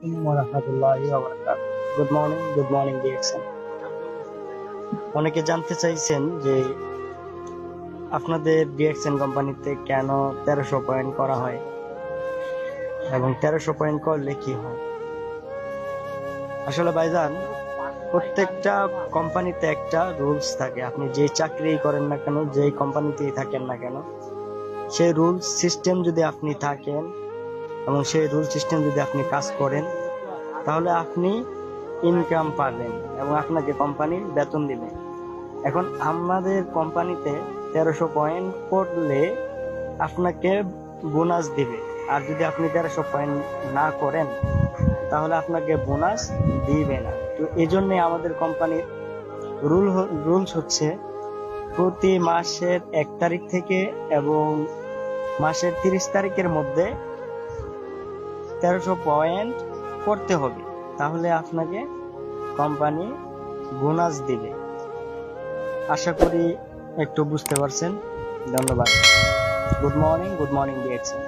ওয়া রাহমাতুল্লাহি ওয়া বারাকাতুহু। Good morning DXN. অনেকে জানতে চাইছেন যে আপনাদের ডিএক্সএন কোম্পানিতে কেন 1300 পয়েন্ট করা হয় এবং 1300 পয়েন্ট করলে কি হয়। আসলে ভাইজান, প্রত্যেকটা কোম্পানিতে একটা রুলস থাকে। আপনি যে চাকরি করেন না কেন, যেই কোম্পানিতেই থাকেন না কেন, সেই রুলস সিস্টেম যদি আপনি থাকেন এবং সেই রুল সিস্টেম যদি আপনি কাজ করেন, তাহলে আপনি ইনকাম পাবেন এবং আপনাকে কোম্পানি বেতন দিবে। এখন আমাদের কোম্পানিতে 1300 পয়েন্ট করলে আপনাকে বোনাস দিবে, আর যদি আপনি 1300 পয়েন্ট না করেন তাহলে আপনাকে বোনাস দিবে না। তো এই জন্য আমাদের কোম্পানির রুলস হচ্ছে প্রতি মাসের 1 তারিখ থেকে এবং মাসের 30 তারিখের মধ্যে 1300 পয়েন্ট করতে হবে, তাহলে আপনাকে কোম্পানি বোনাস দিবে। আশা করি একটু বুঝতে পারছেন। ধন্যবাদ। Good morning DXN.